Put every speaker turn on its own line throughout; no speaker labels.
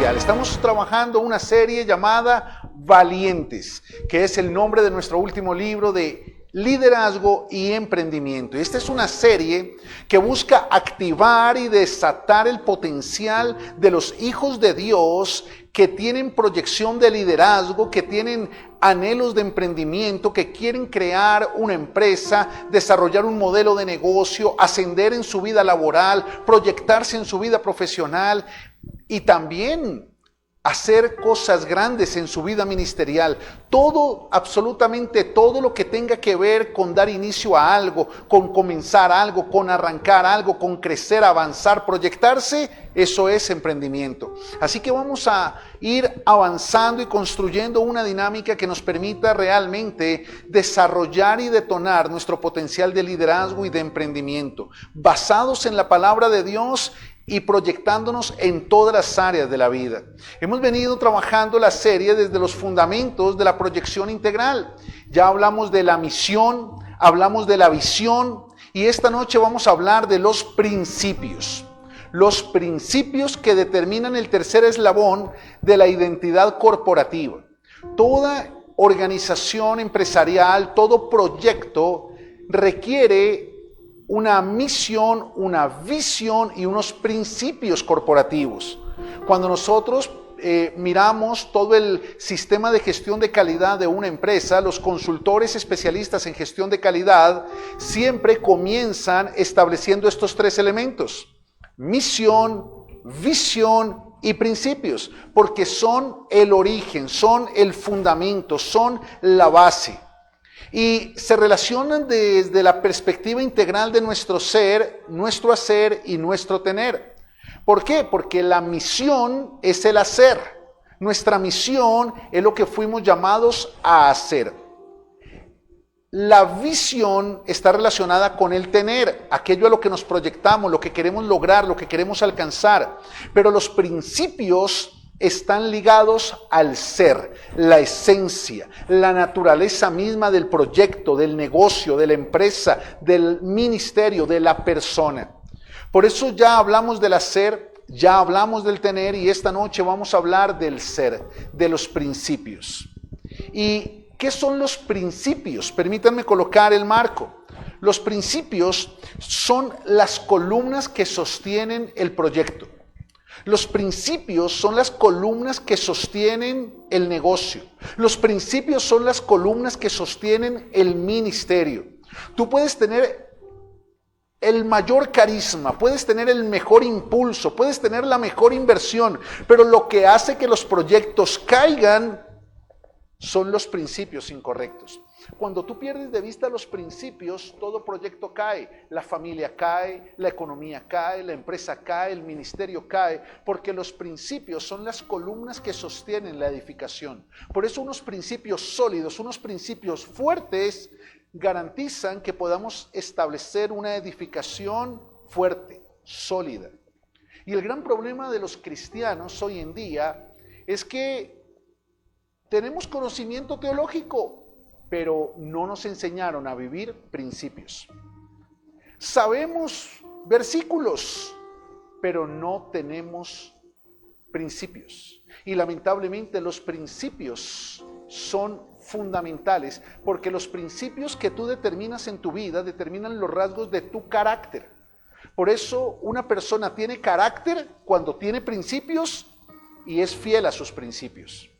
Estamos trabajando una serie llamada Valientes, que es el nombre de nuestro último libro de liderazgo y emprendimiento. Esta es una serie que busca activar y desatar el potencial de los hijos de Dios que tienen proyección de liderazgo, que tienen anhelos de emprendimiento, que quieren crear una empresa, desarrollar un modelo de negocio, ascender en su vida laboral, proyectarse en su vida profesional y también hacer cosas grandes en su vida ministerial. Todo, absolutamente todo lo que tenga que ver con dar inicio a algo, con comenzar algo, con arrancar algo, con crecer, avanzar, proyectarse, eso es emprendimiento. Así que vamos a ir avanzando y construyendo una dinámica que nos permita realmente desarrollar y detonar nuestro potencial de liderazgo y de emprendimiento, basados en la palabra de Dios y proyectándonos en todas las áreas de la vida. Hemos venido trabajando la serie desde los fundamentos de la proyección integral. Ya hablamos de la misión, hablamos de la visión y esta noche vamos a hablar de los principios. Los principios que determinan el tercer eslabón de la identidad corporativa. Toda organización empresarial, todo proyecto requiere una misión, una visión y unos principios corporativos. Cuando nosotros miramos todo el sistema de gestión de calidad de una empresa, los consultores especialistas en gestión de calidad siempre comienzan estableciendo estos tres elementos: misión, visión y principios, porque son el origen, son el fundamento, son la base. Y se relacionan desde la perspectiva integral de nuestro ser, nuestro hacer y nuestro tener. ¿Por qué? Porque la misión es el hacer. Nuestra misión es lo que fuimos llamados a hacer. La visión está relacionada con el tener, aquello a lo que nos proyectamos, lo que queremos lograr, lo que queremos alcanzar. Pero los principios están ligados al ser, la esencia, la naturaleza misma del proyecto, del negocio, de la empresa, del ministerio, de la persona. Por eso ya hablamos del hacer, ya hablamos del tener y esta noche vamos a hablar del ser, de los principios. ¿Y qué son los principios? Permítanme colocar el marco. Los principios son las columnas que sostienen el proyecto. Los principios son las columnas que sostienen el negocio. Los principios son las columnas que sostienen el ministerio. Tú puedes tener el mayor carisma, puedes tener el mejor impulso, puedes tener la mejor inversión, pero lo que hace que los proyectos caigan son los principios incorrectos. Cuando tú pierdes de vista los principios, todo proyecto cae, la familia cae, la economía cae, la empresa cae, el ministerio cae, porque los principios son las columnas que sostienen la edificación. Por eso unos principios sólidos, unos principios fuertes garantizan que podamos establecer una edificación fuerte, sólida. Y el gran problema de los cristianos hoy en día es que tenemos conocimiento teológico, pero no nos enseñaron a vivir principios. Sabemos versículos, pero no tenemos principios. Y lamentablemente los principios son fundamentales, porque los principios que tú determinas en tu vida determinan los rasgos de tu carácter. Por eso una persona tiene carácter cuando tiene principios y es fiel a sus principios.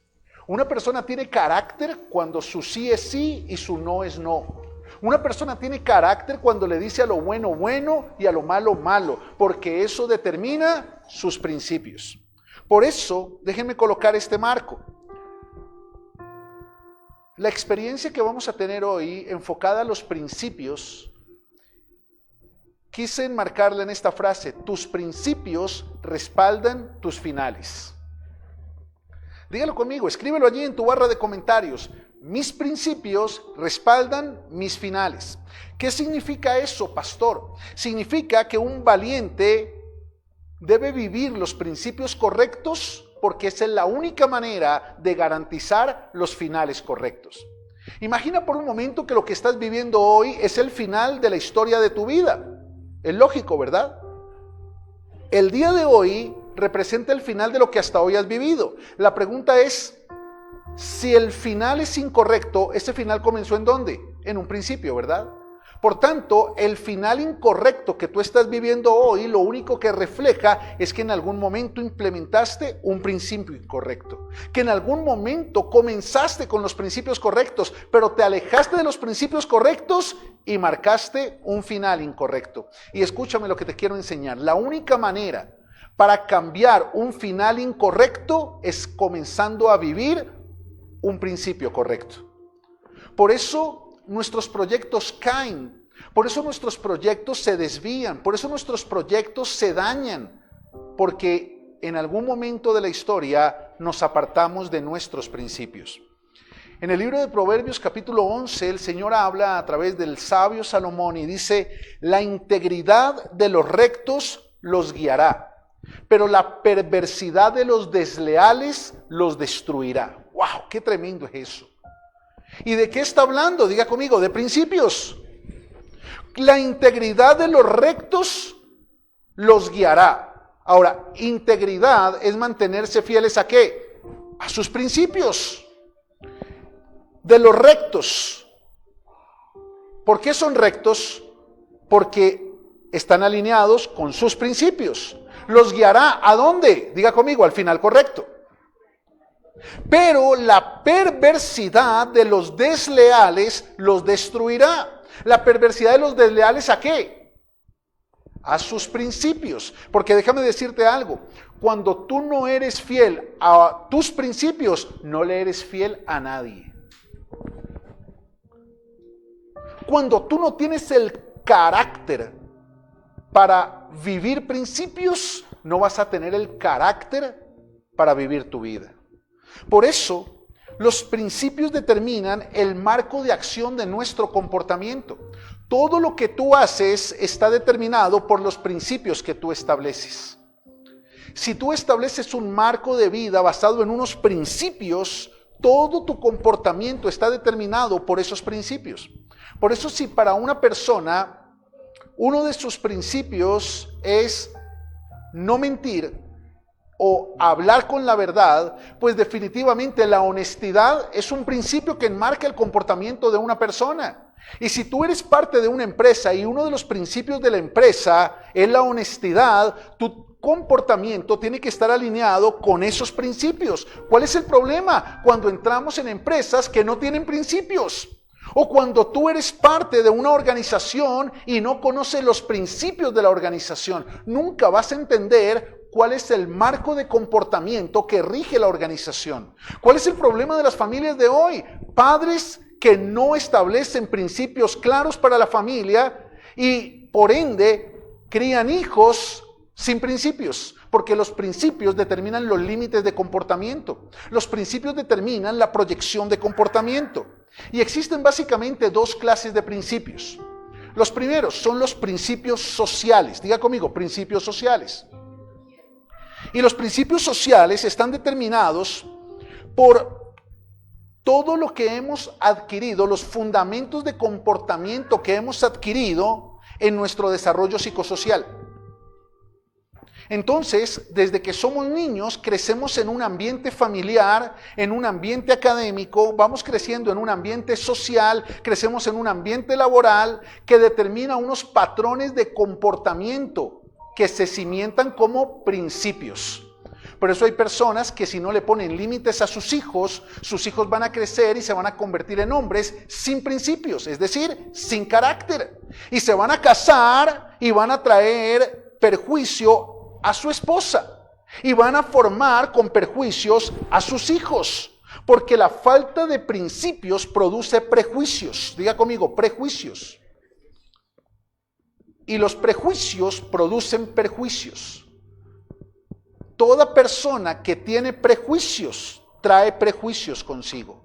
Una persona tiene carácter cuando su sí es sí y su no es no. Una persona tiene carácter cuando le dice a lo bueno bueno y a lo malo malo, porque eso determina sus principios. Por eso, déjenme colocar este marco. La experiencia que vamos a tener hoy, enfocada a los principios, quise enmarcarla en esta frase: tus principios respaldan tus finales. Dígalo conmigo, escríbelo allí en tu barra de comentarios. Mis principios respaldan mis finales. ¿Qué significa eso, pastor? Significa que un valiente debe vivir los principios correctos porque esa es la única manera de garantizar los finales correctos. Imagina por un momento que lo que estás viviendo hoy es el final de la historia de tu vida. Es lógico, ¿verdad? El día de hoy representa el final de lo que hasta hoy has vivido. La pregunta es, si el final es incorrecto, ese final comenzó ¿en dónde? En un principio, ¿verdad? Por tanto, el final incorrecto que tú estás viviendo hoy, lo único que refleja es que en algún momento implementaste un principio incorrecto. Que en algún momento comenzaste con los principios correctos, pero te alejaste de los principios correctos y marcaste un final incorrecto. Y escúchame lo que te quiero enseñar. La única manera para cambiar un final incorrecto es comenzando a vivir un principio correcto. Por eso nuestros proyectos caen, por eso nuestros proyectos se desvían, por eso nuestros proyectos se dañan, porque en algún momento de la historia nos apartamos de nuestros principios. En el libro de Proverbios capítulo 11, el Señor habla a través del sabio Salomón y dice: la integridad de los rectos los guiará, pero la perversidad de los desleales los destruirá. ¡Wow! ¡Qué tremendo es eso! ¿Y de qué está hablando? Diga conmigo, de principios. La integridad de los rectos los guiará. Ahora, integridad es mantenerse fieles ¿a qué? A sus principios. De los rectos. ¿Por qué son rectos? Porque están alineados con sus principios. Los guiará ¿a dónde? Diga conmigo, al final correcto. Pero la perversidad de los desleales los destruirá. La perversidad de los desleales ¿a qué? A sus principios. Porque déjame decirte algo. Cuando tú no eres fiel a tus principios, no le eres fiel a nadie. Cuando tú no tienes el carácter para vivir principios, no vas a tener el carácter para vivir tu vida. Por eso, los principios determinan el marco de acción de nuestro comportamiento. Todo lo que tú haces está determinado por los principios que tú estableces. Si tú estableces un marco de vida basado en unos principios, todo tu comportamiento está determinado por esos principios. Por eso, si para una persona uno de sus principios es no mentir, o hablar con la verdad, pues definitivamente la honestidad es un principio que enmarca el comportamiento de una persona. Y si tú eres parte de una empresa y uno de los principios de la empresa es la honestidad, tu comportamiento tiene que estar alineado con esos principios. ¿Cuál es el problema? Cuando entramos en empresas que no tienen principios. O cuando tú eres parte de una organización y no conoces los principios de la organización, nunca vas a entender cuál es el marco de comportamiento que rige la organización. ¿Cuál es el problema de las familias de hoy? Padres que no establecen principios claros para la familia y por ende crían hijos sin principios, porque los principios determinan los límites de comportamiento. Los principios determinan la proyección de comportamiento. Y existen básicamente dos clases de principios. Los primeros son los principios sociales. Diga conmigo, principios sociales. Y los principios sociales están determinados por todo lo que hemos adquirido, los fundamentos de comportamiento que hemos adquirido en nuestro desarrollo psicosocial. Entonces, desde que somos niños, crecemos en un ambiente familiar, en un ambiente académico, vamos creciendo en un ambiente social, crecemos en un ambiente laboral que determina unos patrones de comportamiento que se cimientan como principios. Por eso hay personas que si no le ponen límites a sus hijos van a crecer y se van a convertir en hombres sin principios, es decir, sin carácter. Y se van a casar y van a traer perjuicio a su esposa. Y van a formar con perjuicios a sus hijos. Porque la falta de principios produce prejuicios. Diga conmigo, prejuicios. Y los prejuicios producen perjuicios. Toda persona que tiene prejuicios trae prejuicios consigo.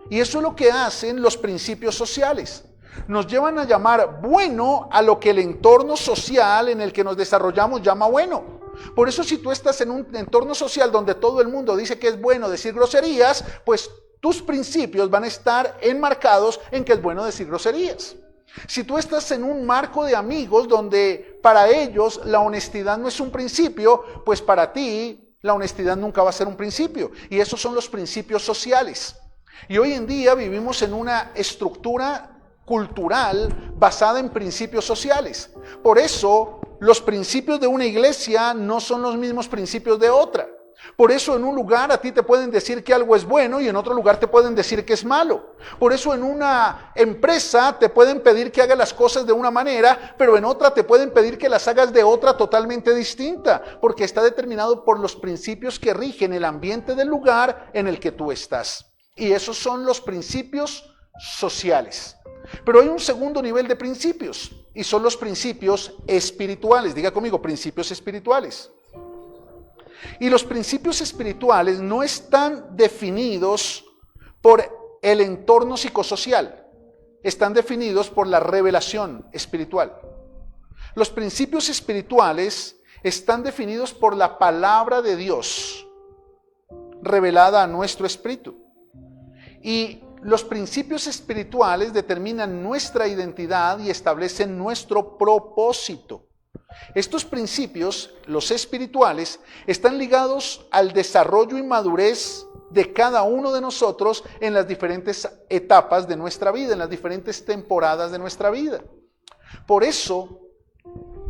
Y eso es lo que hacen los principios sociales. Nos llevan a llamar bueno a lo que el entorno social en el que nos desarrollamos llama bueno. Por eso si tú estás en un entorno social donde todo el mundo dice que es bueno decir groserías, pues tus principios van a estar enmarcados en que es bueno decir groserías. Si tú estás en un marco de amigos donde para ellos la honestidad no es un principio, pues para ti la honestidad nunca va a ser un principio. Y esos son los principios sociales. Y hoy en día vivimos en una estructura cultural basada en principios sociales. Por eso los principios de una iglesia no son los mismos principios de otra. Por eso en un lugar a ti te pueden decir que algo es bueno y en otro lugar te pueden decir que es malo. Por eso en una empresa te pueden pedir que hagas las cosas de una manera, pero en otra te pueden pedir que las hagas de otra totalmente distinta, porque está determinado por los principios que rigen el ambiente del lugar en el que tú estás. Y esos son los principios sociales. Pero hay un segundo nivel de principios y son los principios espirituales. Diga conmigo, principios espirituales. Y los principios espirituales no están definidos por el entorno psicosocial, están definidos por la revelación espiritual. Los principios espirituales están definidos por la palabra de Dios revelada a nuestro espíritu. Y los principios espirituales determinan nuestra identidad y establecen nuestro propósito. Estos principios, los espirituales, están ligados al desarrollo y madurez de cada uno de nosotros en las diferentes etapas de nuestra vida, en las diferentes temporadas de nuestra vida. Por eso,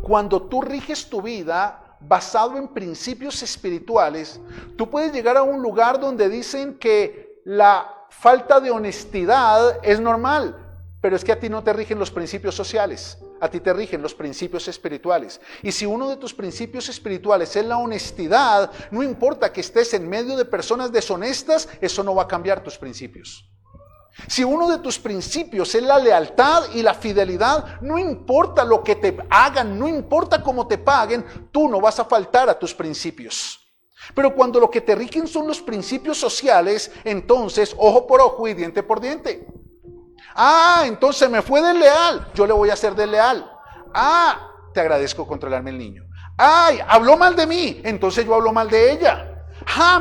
cuando tú riges tu vida basado en principios espirituales, tú puedes llegar a un lugar donde dicen que la falta de honestidad es normal, pero es que a ti no te rigen los principios sociales, a ti te rigen los principios espirituales. Y si uno de tus principios espirituales es la honestidad, no importa que estés en medio de personas deshonestas, eso no va a cambiar tus principios. Si uno de tus principios es la lealtad y la fidelidad, no importa lo que te hagan, no importa cómo te paguen, tú no vas a faltar a tus principios. Pero cuando lo que te rigen son los principios sociales, entonces ojo por ojo y diente por diente. Entonces me fue desleal, yo le voy a ser desleal. Te agradezco controlarme el niño. Habló mal de mí, entonces yo hablo mal de ella.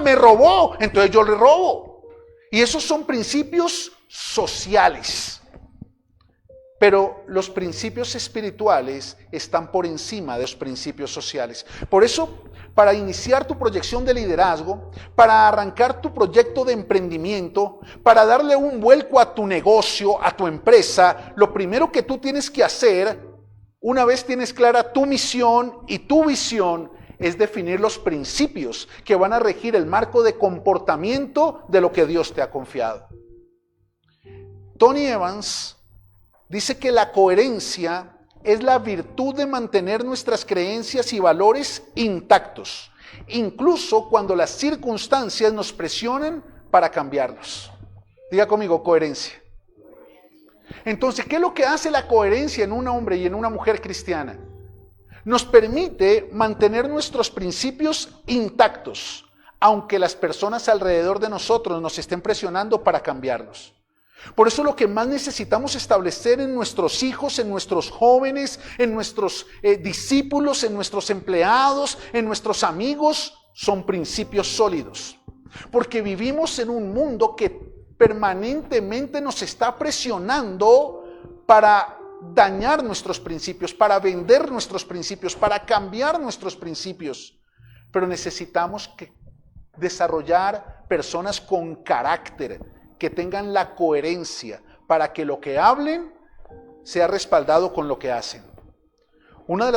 Me robó, entonces yo le robo. Y esos son principios sociales. Pero los principios espirituales están por encima de los principios sociales. Por eso, para iniciar tu proyección de liderazgo, para arrancar tu proyecto de emprendimiento, para darle un vuelco a tu negocio, a tu empresa, lo primero que tú tienes que hacer, una vez tienes clara tu misión y tu visión, es definir los principios que van a regir el marco de comportamiento de lo que Dios te ha confiado. Tony Evans dice que la coherencia es la virtud de mantener nuestras creencias y valores intactos, incluso cuando las circunstancias nos presionen para cambiarlos. Diga conmigo, coherencia. Entonces, ¿qué es lo que hace la coherencia en un hombre y en una mujer cristiana? Nos permite mantener nuestros principios intactos, aunque las personas alrededor de nosotros nos estén presionando para cambiarlos. Por eso lo que más necesitamos establecer en nuestros hijos, en nuestros jóvenes, en nuestros discípulos, en nuestros empleados, en nuestros amigos, son principios sólidos. Porque vivimos en un mundo que permanentemente nos está presionando para dañar nuestros principios, para vender nuestros principios, para cambiar nuestros principios. Pero necesitamos desarrollar personas con carácter, que tengan la coherencia para que lo que hablen sea respaldado con lo que hacen. Uno de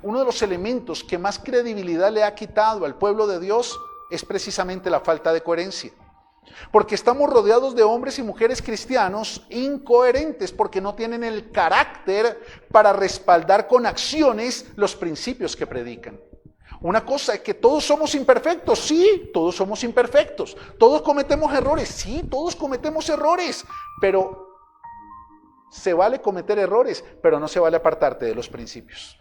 los elementos que más credibilidad le ha quitado al pueblo de Dios es precisamente la falta de coherencia. Porque estamos rodeados de hombres y mujeres cristianos incoherentes, porque no tienen el carácter para respaldar con acciones los principios que predican. Una cosa es que todos somos imperfectos, sí, todos somos imperfectos. Todos cometemos errores, sí, todos cometemos errores. Pero se vale cometer errores, pero no se vale apartarte de los principios.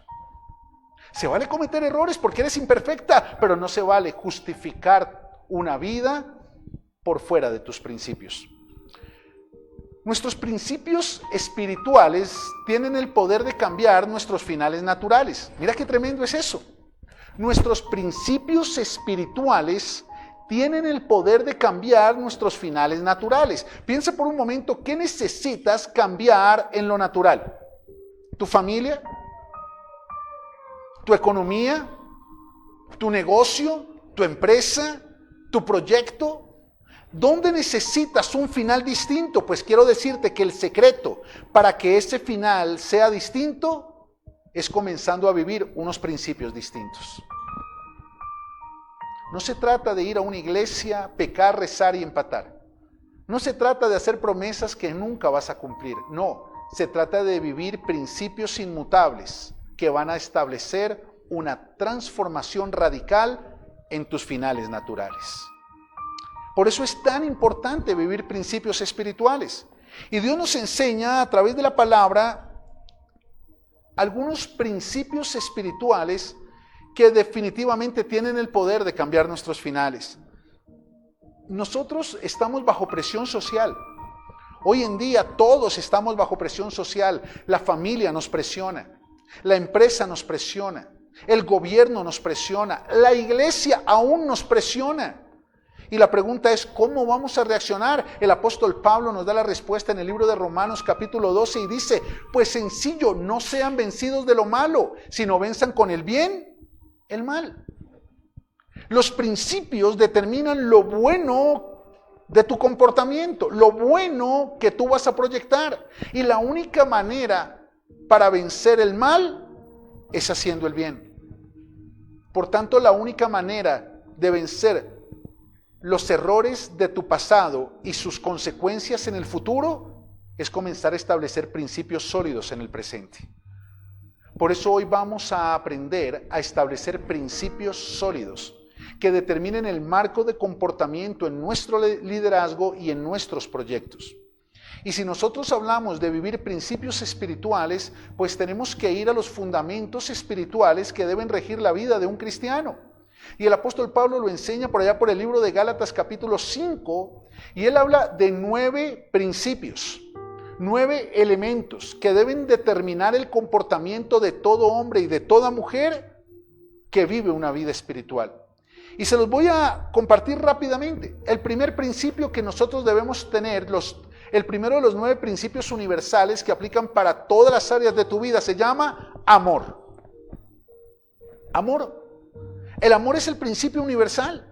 Se vale cometer errores porque eres imperfecta, pero no se vale justificar una vida por fuera de tus principios. Nuestros principios espirituales tienen el poder de cambiar nuestros finales naturales. Mira qué tremendo es eso. Nuestros principios espirituales tienen el poder de cambiar nuestros finales naturales. Piensa por un momento, ¿qué necesitas cambiar en lo natural? ¿Tu familia? ¿Tu economía? ¿Tu negocio? ¿Tu empresa? ¿Tu proyecto? ¿Dónde necesitas un final distinto? Pues quiero decirte que el secreto para que ese final sea distinto es comenzando a vivir unos principios distintos. No se trata de ir a una iglesia, pecar, rezar y empatar. No se trata de hacer promesas que nunca vas a cumplir. No, se trata de vivir principios inmutables que van a establecer una transformación radical en tus finales naturales. Por eso es tan importante vivir principios espirituales. Y Dios nos enseña a través de la palabra algunos principios espirituales que definitivamente tienen el poder de cambiar nuestros finales. Nosotros estamos bajo presión social. Hoy en día todos estamos bajo presión social. La familia nos presiona, la empresa nos presiona, el gobierno nos presiona, la iglesia aún nos presiona. Y la pregunta es, ¿cómo vamos a reaccionar? El apóstol Pablo nos da la respuesta en el libro de Romanos capítulo 12 y dice, pues sencillo, no sean vencidos de lo malo, sino venzan con el bien el mal. Los principios determinan lo bueno de tu comportamiento, lo bueno que tú vas a proyectar. Y la única manera para vencer el mal es haciendo el bien. Por tanto, la única manera de vencer los errores de tu pasado y sus consecuencias en el futuro es comenzar a establecer principios sólidos en el presente. Por eso hoy vamos a aprender a establecer principios sólidos que determinen el marco de comportamiento en nuestro liderazgo y en nuestros proyectos. Y si nosotros hablamos de vivir principios espirituales, pues tenemos que ir a los fundamentos espirituales que deben regir la vida de un cristiano. Y el apóstol Pablo lo enseña por allá por el libro de Gálatas capítulo 5, y él habla de 9 principios, 9 elementos que deben determinar el comportamiento de todo hombre y de toda mujer que vive una vida espiritual. Y se los voy a compartir rápidamente. El primer principio que nosotros debemos tener, el primero de los 9 principios universales que aplican para todas las áreas de tu vida, se llama amor. Amor. El amor es el principio universal.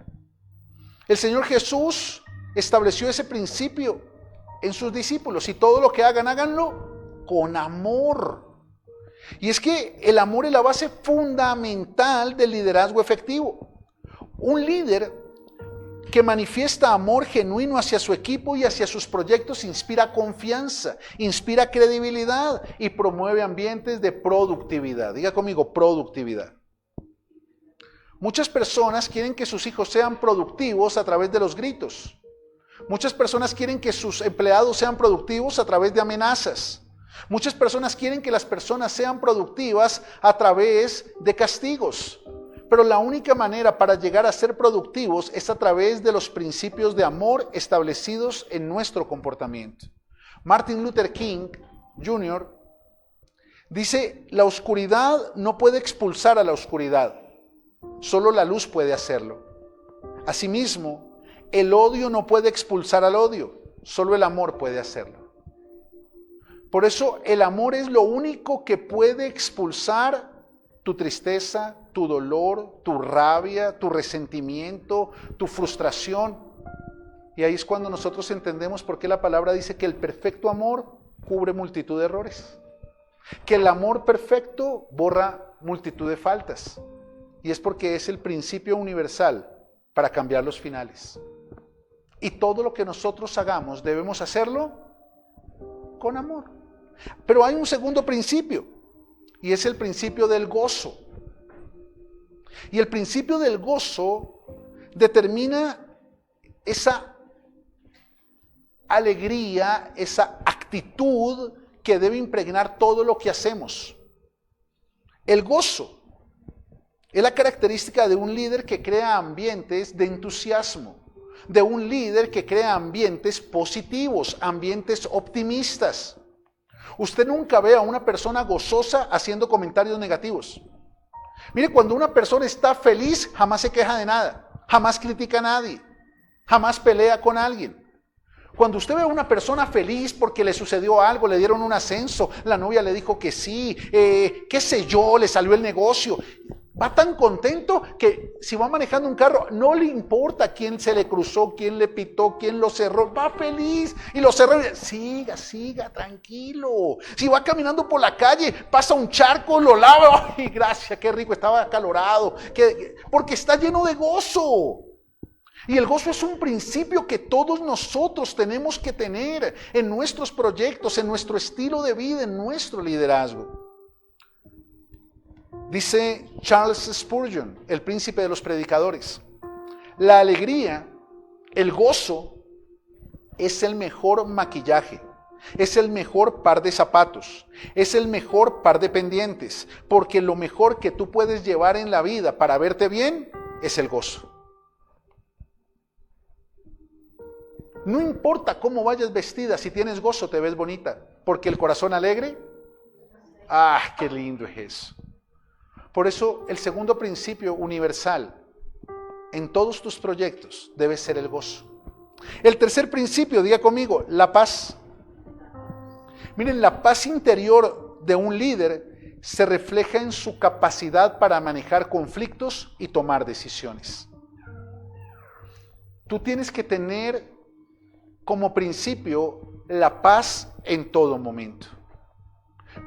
El Señor Jesús estableció ese principio en sus discípulos, y todo lo que hagan, háganlo con amor. Y es que el amor es la base fundamental del liderazgo efectivo. Un líder que manifiesta amor genuino hacia su equipo y hacia sus proyectos inspira confianza, inspira credibilidad y promueve ambientes de productividad. Diga conmigo, productividad. Muchas personas quieren que sus hijos sean productivos a través de los gritos. Muchas personas quieren que sus empleados sean productivos a través de amenazas. Muchas personas quieren que las personas sean productivas a través de castigos. Pero la única manera para llegar a ser productivos es a través de los principios de amor establecidos en nuestro comportamiento. Martin Luther King Jr. dice, la oscuridad no puede expulsar a la oscuridad. Solo la luz puede hacerlo. Asimismo, el odio no puede expulsar al odio, solo el amor puede hacerlo. Por eso el amor es lo único que puede expulsar tu tristeza, tu dolor, tu rabia, tu resentimiento, tu frustración. Y ahí es cuando nosotros entendemos por qué la palabra dice que el perfecto amor cubre multitud de errores, que el amor perfecto borra multitud de faltas. Y es porque es el principio universal para cambiar los finales. Y todo lo que nosotros hagamos debemos hacerlo con amor. Pero hay un segundo principio, y es el principio del gozo. Y el principio del gozo determina esa alegría, esa actitud que debe impregnar todo lo que hacemos. El gozo es la característica de un líder que crea ambientes de entusiasmo, de un líder que crea ambientes positivos, ambientes optimistas. Usted nunca ve a una persona gozosa haciendo comentarios negativos. Mire, cuando una persona está feliz, jamás se queja de nada, jamás critica a nadie, jamás pelea con alguien. Cuando usted ve a una persona feliz porque le sucedió algo, le dieron un ascenso, la novia le dijo que sí, qué sé yo, le salió el negocio, va tan contento que si va manejando un carro, no le importa quién se le cruzó, quién le pitó, quién lo cerró, va feliz y lo cerró. Siga, tranquilo. Si va caminando por la calle, pasa un charco, lo lava, ¡ay, gracias, qué rico, estaba acalorado! Porque está lleno de gozo. Y el gozo es un principio que todos nosotros tenemos que tener en nuestros proyectos, en nuestro estilo de vida, en nuestro liderazgo. Dice Charles Spurgeon, el príncipe de los predicadores, la alegría, el gozo, es el mejor maquillaje, es el mejor par de zapatos, es el mejor par de pendientes, porque lo mejor que tú puedes llevar en la vida para verte bien es el gozo. No importa cómo vayas vestida, si tienes gozo te ves bonita, porque el corazón alegre, qué lindo es eso. Por eso el segundo principio universal en todos tus proyectos debe ser el gozo. El tercer principio, diga conmigo, la paz. Miren, la paz interior de un líder se refleja en su capacidad para manejar conflictos y tomar decisiones. Tú tienes que tener como principio la paz en todo momento.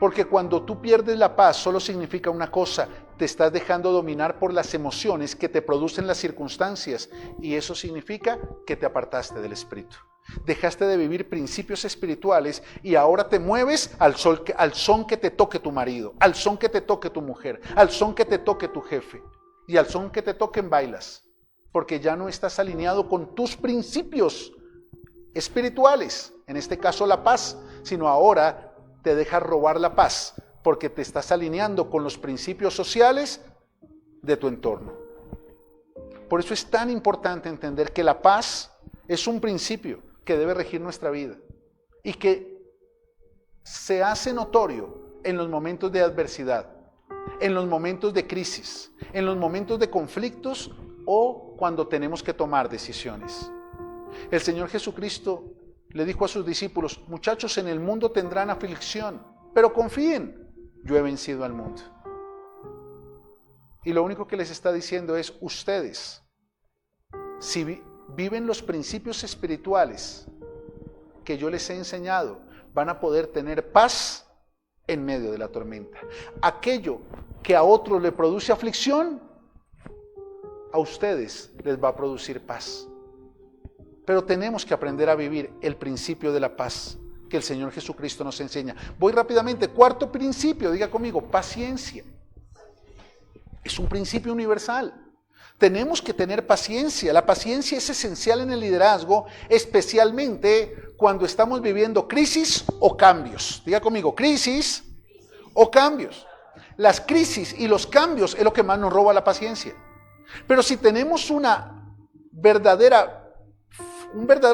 Porque cuando tú pierdes la paz solo significa una cosa: te estás dejando dominar por las emociones que te producen las circunstancias, y eso significa que te apartaste del Espíritu. Dejaste de vivir principios espirituales y ahora te mueves al son que te toque tu marido, al son que te toque tu mujer, al son que te toque tu jefe, y al son que te toquen bailas, porque ya no estás alineado con tus principios espirituales, en este caso la paz, sino ahora te dejas robar la paz porque te estás alineando con los principios sociales de tu entorno. Por eso es tan importante entender que la paz es un principio que debe regir nuestra vida y que se hace notorio en los momentos de adversidad, en los momentos de crisis, en los momentos de conflictos o cuando tenemos que tomar decisiones. El Señor Jesucristo le dijo a sus discípulos: muchachos, en el mundo tendrán aflicción, pero confíen, yo he vencido al mundo. Y lo único que les está diciendo es: ustedes, si viven los principios espirituales que yo les he enseñado, van a poder tener paz en medio de la tormenta. Aquello que a otros le produce aflicción, a ustedes les va a producir paz. Pero tenemos que aprender a vivir el principio de la paz que el Señor Jesucristo nos enseña. Voy rápidamente. Cuarto principio, diga conmigo, paciencia. Es un principio universal. Tenemos que tener paciencia. La paciencia es esencial en el liderazgo, especialmente cuando estamos viviendo crisis o cambios. Diga conmigo, crisis o cambios. Las crisis y los cambios es lo que más nos roba la paciencia. Pero si tenemos un verdadero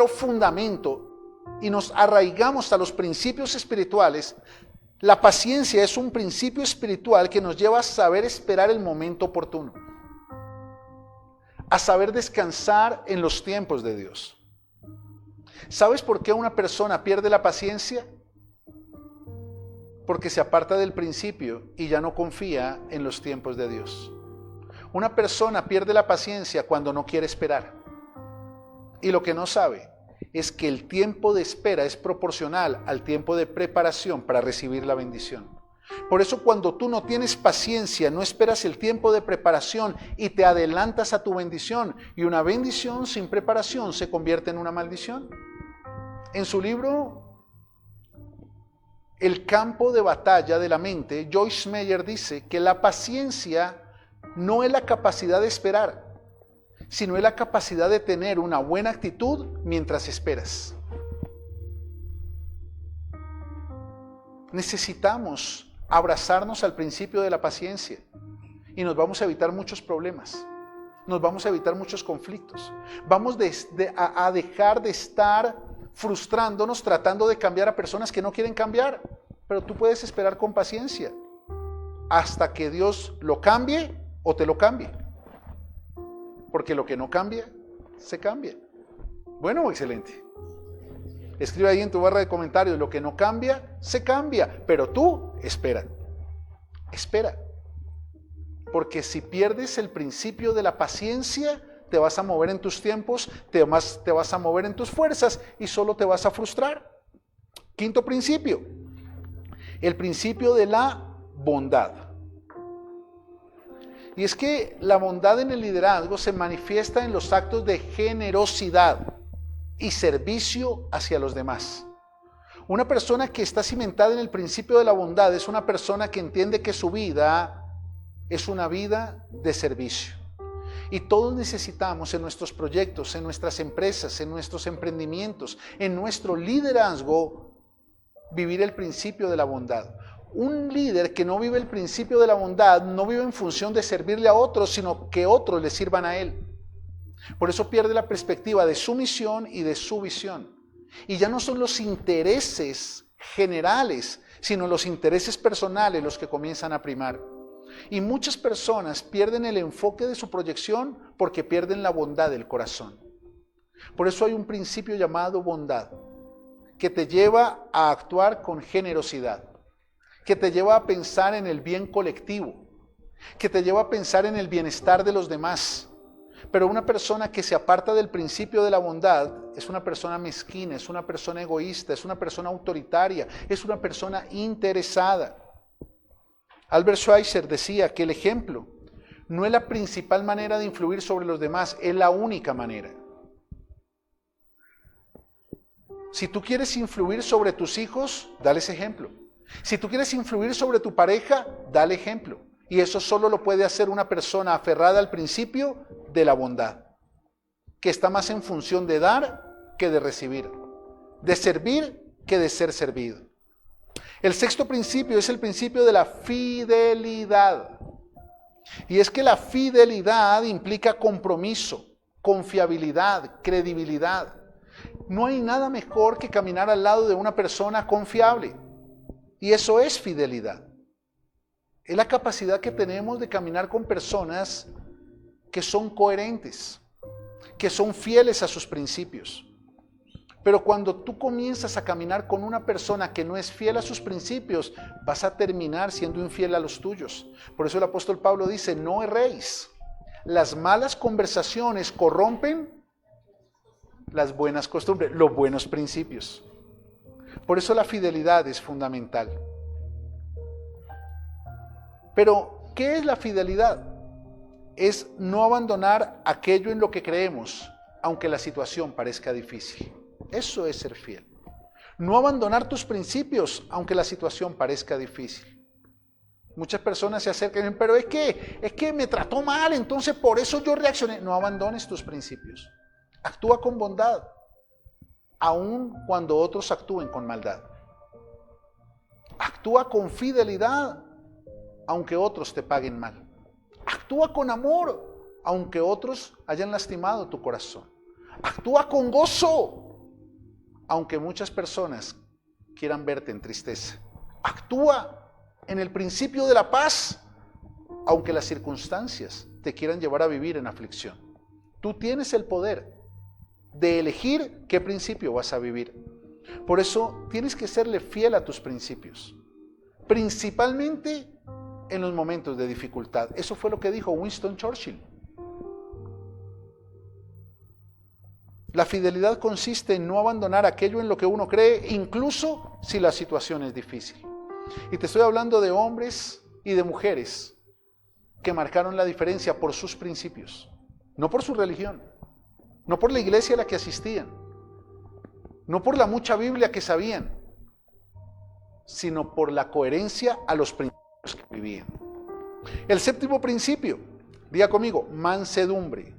fundamento y nos arraigamos a los principios espirituales, la paciencia es un principio espiritual que nos lleva a saber esperar el momento oportuno, a saber descansar en los tiempos de Dios. ¿Sabes por qué una persona pierde la paciencia? Porque se aparta del principio y ya no confía en los tiempos de Dios. Una persona pierde la paciencia cuando no quiere esperar. Y lo que no sabe es que el tiempo de espera es proporcional al tiempo de preparación para recibir la bendición. Por eso cuando tú no tienes paciencia, no esperas el tiempo de preparación y te adelantas a tu bendición. Y una bendición sin preparación se convierte en una maldición. En su libro El campo de batalla de la mente, Joyce Meyer dice que la paciencia no es la capacidad de esperar, sino es la capacidad de tener una buena actitud mientras esperas. Necesitamos abrazarnos al principio de la paciencia y nos vamos a evitar muchos problemas, nos vamos a evitar muchos conflictos. Vamos a dejar de estar frustrándonos tratando de cambiar a personas que no quieren cambiar, pero tú puedes esperar con paciencia hasta que Dios lo cambie o te lo cambie. Porque lo que no cambia, se cambia. Bueno, excelente. Escribe ahí en tu barra de comentarios, lo que no cambia, se cambia. Pero tú, espera. Espera. Porque si pierdes el principio de la paciencia, te vas a mover en tus tiempos, te vas a mover en tus fuerzas y solo te vas a frustrar. Quinto principio, el principio de la bondad. Y es que la bondad en el liderazgo se manifiesta en los actos de generosidad y servicio hacia los demás. Una persona que está cimentada en el principio de la bondad es una persona que entiende que su vida es una vida de servicio. Y todos necesitamos en nuestros proyectos, en nuestras empresas, en nuestros emprendimientos, en nuestro liderazgo, vivir el principio de la bondad. Un líder que no vive el principio de la bondad no vive en función de servirle a otros, sino que otros le sirvan a él. Por eso pierde la perspectiva de su misión y de su visión. Y ya no son los intereses generales, sino los intereses personales los que comienzan a primar. Y muchas personas pierden el enfoque de su proyección porque pierden la bondad del corazón. Por eso hay un principio llamado bondad, que te lleva a actuar con generosidad, que te lleva a pensar en el bien colectivo, que te lleva a pensar en el bienestar de los demás. Pero una persona que se aparta del principio de la bondad es una persona mezquina, es una persona egoísta, es una persona autoritaria, es una persona interesada. Albert Schweitzer decía que el ejemplo no es la principal manera de influir sobre los demás, es la única manera. Si tú quieres influir sobre tus hijos, dales ejemplo. Si tú quieres influir sobre tu pareja, dale ejemplo. Y eso solo lo puede hacer una persona aferrada al principio de la bondad, que está más en función de dar que de recibir, de servir que de ser servido. El sexto principio es el principio de la fidelidad. Y es que la fidelidad implica compromiso, confiabilidad, credibilidad. No hay nada mejor que caminar al lado de una persona confiable. Y eso es fidelidad. Es la capacidad que tenemos de caminar con personas que son coherentes, que son fieles a sus principios. Pero cuando tú comienzas a caminar con una persona que no es fiel a sus principios, vas a terminar siendo infiel a los tuyos. Por eso el apóstol Pablo dice, no erréis. Las malas conversaciones corrompen las buenas costumbres, los buenos principios. Por eso la fidelidad es fundamental. Pero, ¿qué es la fidelidad? Es no abandonar aquello en lo que creemos, aunque la situación parezca difícil. Eso es ser fiel. No abandonar tus principios, aunque la situación parezca difícil. Muchas personas se acercan y dicen, pero es que me trató mal, entonces por eso yo reaccioné. No abandones tus principios. Actúa con bondad, aun cuando otros actúen con maldad. Actúa con fidelidad, aunque otros te paguen mal. Actúa con amor, aunque otros hayan lastimado tu corazón. Actúa con gozo, aunque muchas personas quieran verte en tristeza. Actúa en el principio de la paz, aunque las circunstancias te quieran llevar a vivir en aflicción. Tú tienes el poder de elegir qué principio vas a vivir. Por eso tienes que serle fiel a tus principios, principalmente en los momentos de dificultad. Eso fue lo que dijo Winston Churchill. La fidelidad consiste en no abandonar aquello en lo que uno cree, incluso si la situación es difícil. Y te estoy hablando de hombres y de mujeres que marcaron la diferencia por sus principios, no por su religión, no por la iglesia a la que asistían, no por la mucha Biblia que sabían, sino por la coherencia a los principios que vivían. El séptimo principio, diga conmigo, mansedumbre.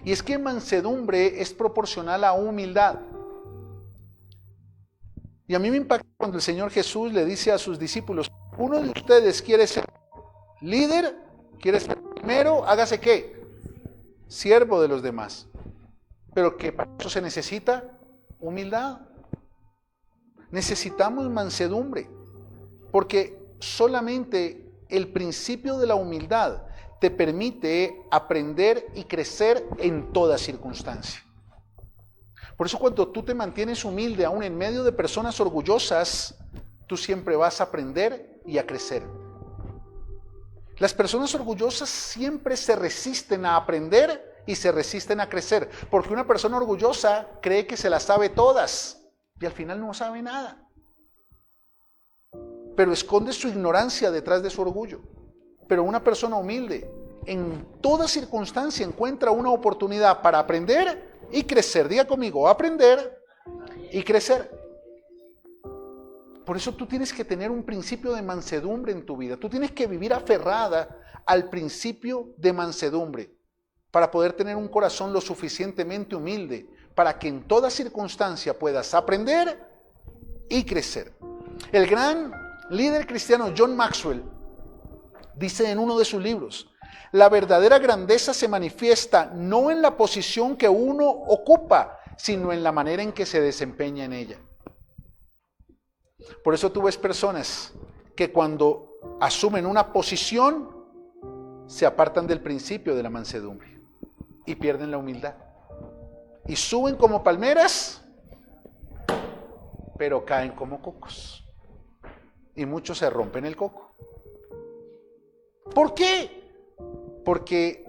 Y es que mansedumbre es proporcional a humildad. Y a mí me impacta cuando el Señor Jesús le dice a sus discípulos, uno de ustedes quiere ser líder, quiere ser primero, hágase ¿qué? Siervo de los demás. Pero que para eso se necesita humildad. Necesitamos mansedumbre, porque solamente el principio de la humildad te permite aprender y crecer en toda circunstancia. Por eso cuando tú te mantienes humilde, aún en medio de personas orgullosas, tú siempre vas a aprender y a crecer. Las personas orgullosas siempre se resisten a aprender y se resisten a crecer, porque una persona orgullosa cree que se las sabe todas y al final no sabe nada. Pero esconde su ignorancia detrás de su orgullo. Pero una persona humilde, en toda circunstancia, encuentra una oportunidad para aprender y crecer. Diga conmigo, aprender y crecer. Por eso tú tienes que tener un principio de mansedumbre en tu vida. Tú tienes que vivir aferrada al principio de mansedumbre para poder tener un corazón lo suficientemente humilde para que en toda circunstancia puedas aprender y crecer. El gran líder cristiano John Maxwell dice en uno de sus libros: la verdadera grandeza se manifiesta no en la posición que uno ocupa, sino en la manera en que se desempeña en ella. Por eso tú ves personas que cuando asumen una posición se apartan del principio de la mansedumbre y pierden la humildad. Y suben como palmeras, pero caen como cocos. Y muchos se rompen el coco. ¿Por qué? Porque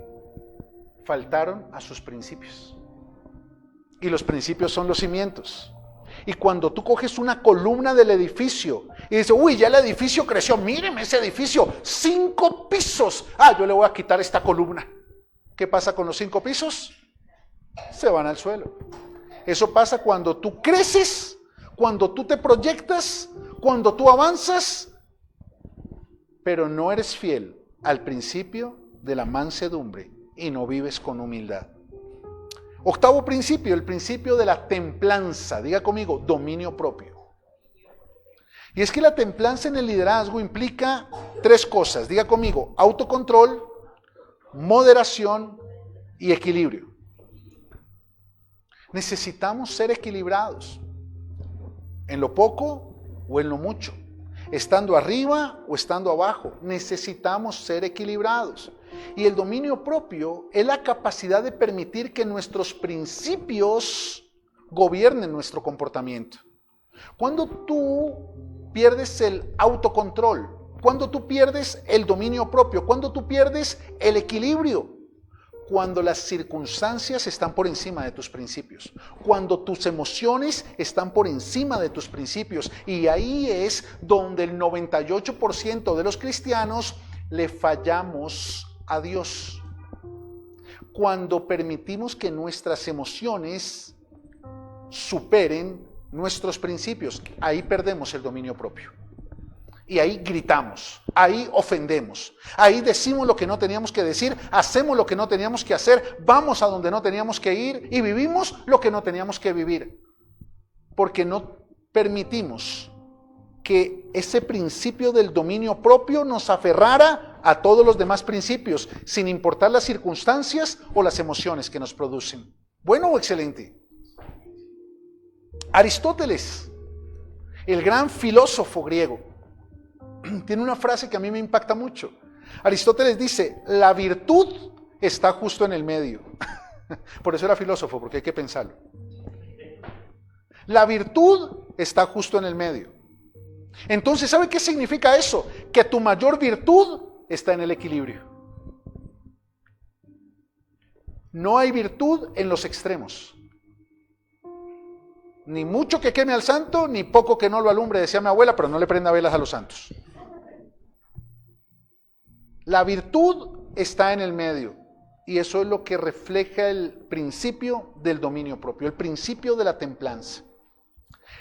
faltaron a sus principios. Y los principios son los cimientos. Y cuando tú coges una columna del edificio y dices, uy, ya el edificio creció, míreme ese edificio, 5 pisos. Yo le voy a quitar esta columna. ¿Qué pasa con los 5 pisos? Se van al suelo. Eso pasa cuando tú creces, cuando tú te proyectas, cuando tú avanzas, pero no eres fiel al principio de la mansedumbre y no vives con humildad. Octavo principio, el principio de la templanza. Diga conmigo, dominio propio. Y es que la templanza en el liderazgo implica 3 cosas. Diga conmigo, autocontrol, moderación y equilibrio. Necesitamos ser equilibrados en lo poco o en lo mucho, estando arriba o estando abajo. Necesitamos ser equilibrados. Y el dominio propio es la capacidad de permitir que nuestros principios gobiernen nuestro comportamiento. Cuando tú pierdes el autocontrol, cuando tú pierdes el dominio propio, cuando tú pierdes el equilibrio, cuando las circunstancias están por encima de tus principios, cuando tus emociones están por encima de tus principios, y ahí es donde el 98% de los cristianos le fallamos a Dios. Cuando permitimos que nuestras emociones superen nuestros principios, ahí perdemos el dominio propio. Y ahí gritamos, ahí ofendemos, ahí decimos lo que no teníamos que decir, hacemos lo que no teníamos que hacer, vamos a donde no teníamos que ir y vivimos lo que no teníamos que vivir. Porque no permitimos que ese principio del dominio propio nos aferrara a todos los demás principios, sin importar las circunstancias o las emociones que nos producen. ¿Bueno o excelente? Aristóteles, el gran filósofo griego, tiene una frase que a mí me impacta mucho. Aristóteles dice, la virtud está justo en el medio. Por eso era filósofo, porque hay que pensarlo. La virtud está justo en el medio. Entonces, ¿sabe qué significa eso? Que tu mayor virtud está en el equilibrio. No hay virtud en los extremos. Ni mucho que queme al santo, ni poco que no lo alumbre, decía mi abuela, pero no le prenda velas a los santos. La virtud está en el medio, y eso es lo que refleja el principio del dominio propio, el principio de la templanza.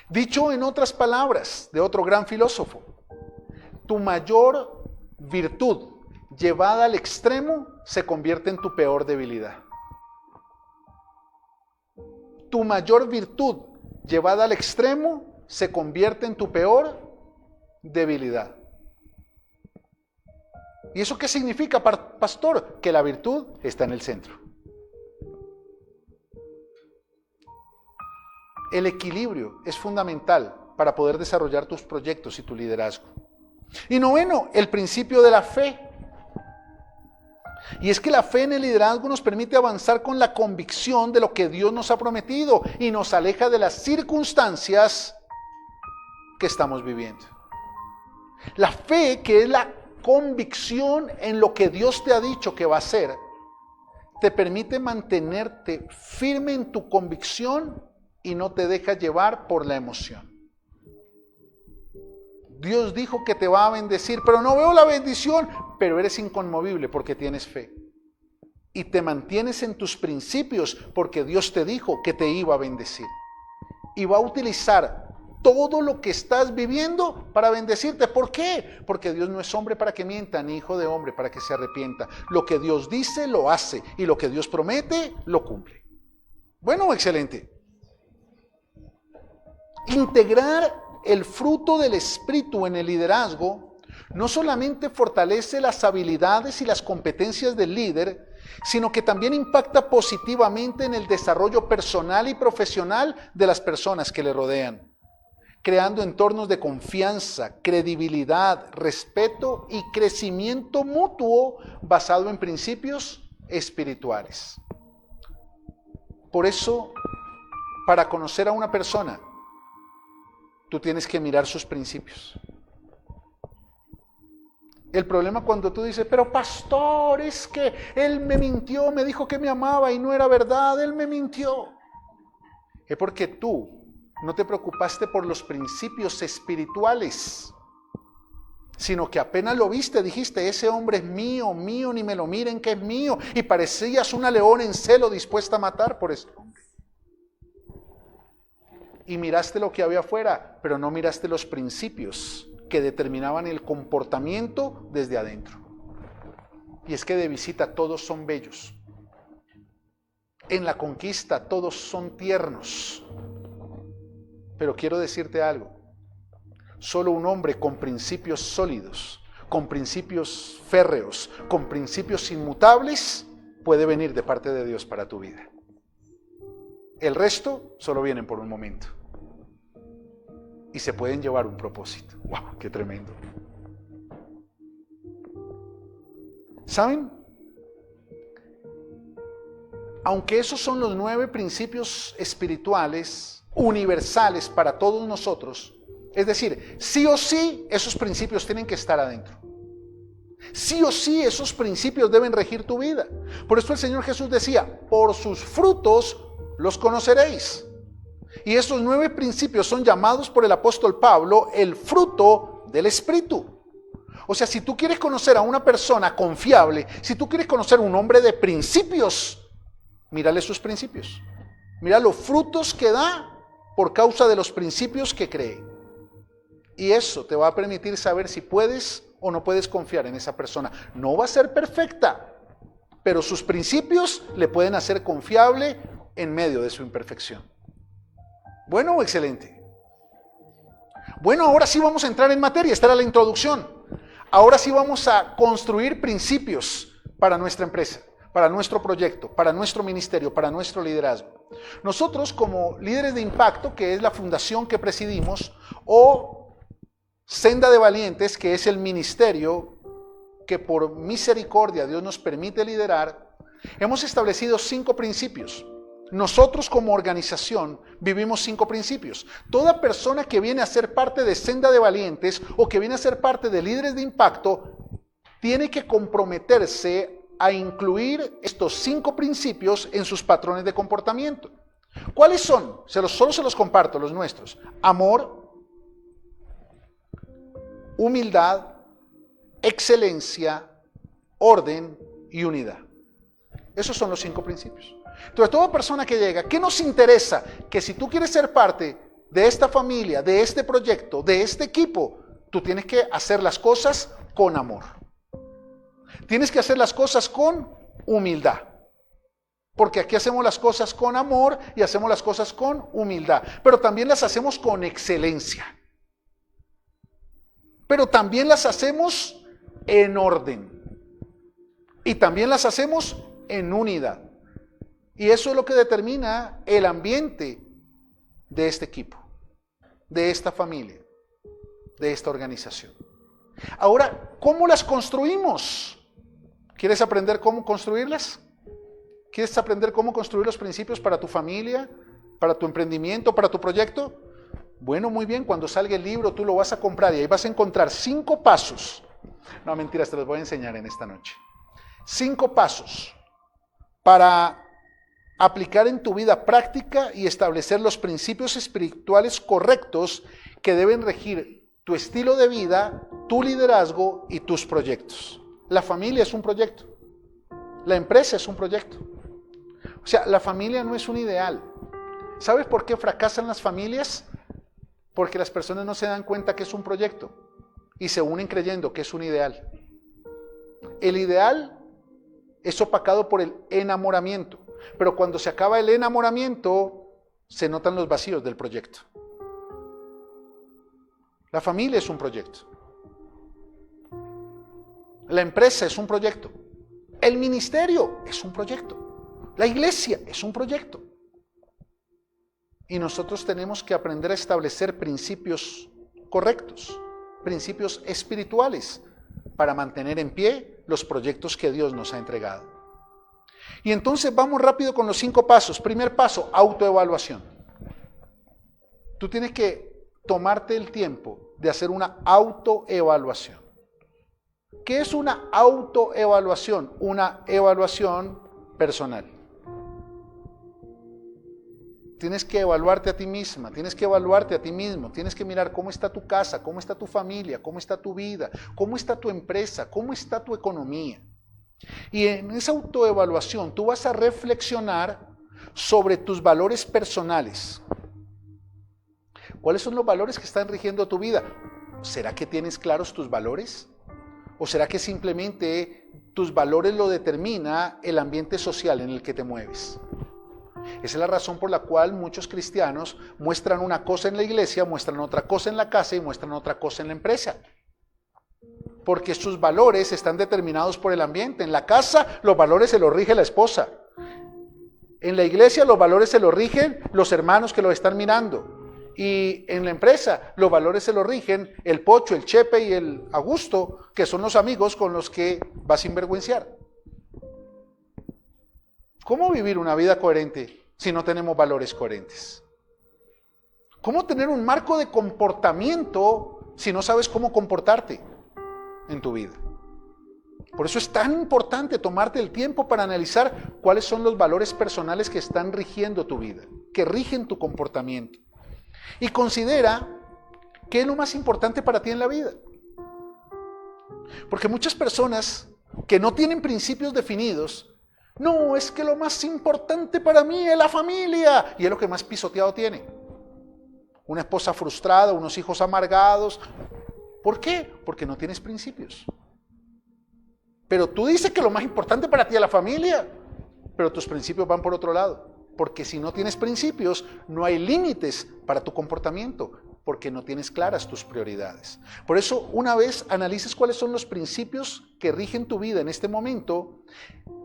Dicho en otras palabras, de otro gran filósofo, tu mayor virtud llevada al extremo se convierte en tu peor debilidad. Tu mayor virtud llevada al extremo se convierte en tu peor debilidad. ¿Y eso qué significa, pastor? Que la virtud está en el centro. El equilibrio es fundamental para poder desarrollar tus proyectos y tu liderazgo. Y noveno, el principio de la fe. Y es que la fe en el liderazgo nos permite avanzar con la convicción de lo que Dios nos ha prometido y nos aleja de las circunstancias que estamos viviendo. La fe, que es la convicción en lo que Dios te ha dicho que va a hacer, te permite mantenerte firme en tu convicción y no te deja llevar por la emoción. Dios dijo que te va a bendecir, pero no veo la bendición, pero eres inconmovible porque tienes fe. Y te mantienes en tus principios porque Dios te dijo que te iba a bendecir. Y va a utilizar todo lo que estás viviendo para bendecirte. ¿Por qué? Porque Dios no es hombre para que mienta, ni hijo de hombre para que se arrepienta. Lo que Dios dice, lo hace. Y lo que Dios promete, lo cumple. Bueno, excelente. Integrar el fruto del Espíritu en el liderazgo no solamente fortalece las habilidades y las competencias del líder, sino que también impacta positivamente en el desarrollo personal y profesional de las personas que le rodean, creando entornos de confianza, credibilidad, respeto y crecimiento mutuo basado en principios espirituales. Por eso, para conocer a una persona, tú tienes que mirar sus principios. El problema cuando tú dices, pero pastor, es que él me mintió, me dijo que me amaba y no era verdad, él me mintió. Es porque tú no te preocupaste por los principios espirituales, sino que apenas lo viste, dijiste, ese hombre es mío, mío, ni me lo miren que es mío. Y parecías una leona en celo dispuesta a matar por ese hombre. Y miraste lo que había afuera, pero no miraste los principios que determinaban el comportamiento desde adentro. Y es que de visita todos son bellos. En la conquista todos son tiernos. Pero quiero decirte algo. Solo un hombre con principios sólidos, con principios férreos, con principios inmutables, puede venir de parte de Dios para tu vida. El resto solo vienen por un momento. Y se pueden llevar un propósito. ¡Wow! ¡Qué tremendo! ¿Saben? Aunque esos son los 9 principios espirituales universales para todos nosotros, es decir, sí o sí esos principios tienen que estar adentro. Sí o sí esos principios deben regir tu vida. Por eso el Señor Jesús decía, por sus frutos los conoceréis. Y estos 9 principios son llamados por el apóstol Pablo el fruto del Espíritu. O sea, si tú quieres conocer a una persona confiable, si tú quieres conocer a un hombre de principios, mírale sus principios. Mira los frutos que da por causa de los principios que cree. Y eso te va a permitir saber si puedes o no puedes confiar en esa persona. No va a ser perfecta, pero sus principios le pueden hacer confiable en medio de su imperfección. Bueno, excelente. Bueno, ahora sí vamos a entrar en materia. Esta era la introducción. Ahora sí vamos a construir principios para nuestra empresa, para nuestro proyecto, para nuestro ministerio, para nuestro liderazgo. Nosotros como líderes de impacto, que es la fundación que presidimos, o Senda de Valientes, que es el ministerio que por misericordia Dios nos permite liderar, hemos establecido 5 principios. Nosotros como organización vivimos 5 principios. Toda persona que viene a ser parte de Senda de Valientes o que viene a ser parte de líderes de impacto tiene que comprometerse a incluir estos 5 principios en sus patrones de comportamiento. ¿Cuáles son? Solo se los comparto, los nuestros. Amor, humildad, excelencia, orden y unidad. Esos son los 5 principios. Entonces, toda persona que llega, ¿qué nos interesa? Que si tú quieres ser parte de esta familia, de este proyecto, de este equipo, tú tienes que hacer las cosas con amor. Tienes que hacer las cosas con humildad. Porque aquí hacemos las cosas con amor y hacemos las cosas con humildad. Pero también las hacemos con excelencia. Pero también las hacemos en orden. Y también las hacemos en unidad. Y eso es lo que determina el ambiente de este equipo, de esta familia, de esta organización. Ahora, ¿cómo las construimos? ¿Quieres aprender cómo construirlas? ¿Quieres aprender cómo construir los principios para tu familia, para tu emprendimiento, para tu proyecto? Bueno, muy bien, cuando salga el libro tú lo vas a comprar y ahí vas a encontrar 5 pasos. No, mentiras, te los voy a enseñar en esta noche. 5 pasos para aplicar en tu vida práctica y establecer los principios espirituales correctos que deben regir tu estilo de vida, tu liderazgo y tus proyectos. La familia es un proyecto. La empresa es un proyecto. O sea, la familia no es un ideal. ¿Sabes por qué fracasan las familias? Porque las personas no se dan cuenta que es un proyecto y se unen creyendo que es un ideal. El ideal es opacado por el enamoramiento, pero cuando se acaba el enamoramiento, se notan los vacíos del proyecto. La familia es un proyecto. La empresa es un proyecto. El ministerio es un proyecto. La iglesia es un proyecto. Y nosotros tenemos que aprender a establecer principios correctos, principios espirituales, para mantener en pie los proyectos que Dios nos ha entregado. Y entonces vamos rápido con los 5 pasos. Primer paso, autoevaluación. Tú tienes que tomarte el tiempo de hacer una autoevaluación. ¿Qué es una autoevaluación? Una evaluación personal. Tienes que evaluarte a ti misma, tienes que evaluarte a ti mismo, tienes que mirar cómo está tu casa, cómo está tu familia, cómo está tu vida, cómo está tu empresa, cómo está tu economía. Y en esa autoevaluación tú vas a reflexionar sobre tus valores personales. ¿Cuáles son los valores que están rigiendo tu vida? ¿Será que tienes claros tus valores? ¿O será que simplemente tus valores lo determina el ambiente social en el que te mueves? Esa es la razón por la cual muchos cristianos muestran una cosa en la iglesia, muestran otra cosa en la casa y muestran otra cosa en la empresa. Porque sus valores están determinados por el ambiente. En la casa los valores se los rige la esposa. En la iglesia los valores se los rigen los hermanos que lo están mirando. Y en la empresa los valores se los rigen el Pocho, el Chepe y el Augusto, que son los amigos con los que vas a sinvergüenciar. ¿Cómo vivir una vida coherente si no tenemos valores coherentes? ¿Cómo tener un marco de comportamiento si no sabes cómo comportarte en tu vida? Por eso es tan importante tomarte el tiempo para analizar cuáles son los valores personales que están rigiendo tu vida, que rigen tu comportamiento. Y considera qué es lo más importante para ti en la vida. Porque muchas personas que no tienen principios definidos, no, es que lo más importante para mí es la familia, y es lo que más pisoteado tiene. Una esposa frustrada, unos hijos amargados. ¿Por qué? Porque no tienes principios. Pero tú dices que lo más importante para ti es la familia, pero tus principios van por otro lado. Porque si no tienes principios, no hay límites para tu comportamiento, porque no tienes claras tus prioridades. Por eso, una vez analices cuáles son los principios que rigen tu vida en este momento,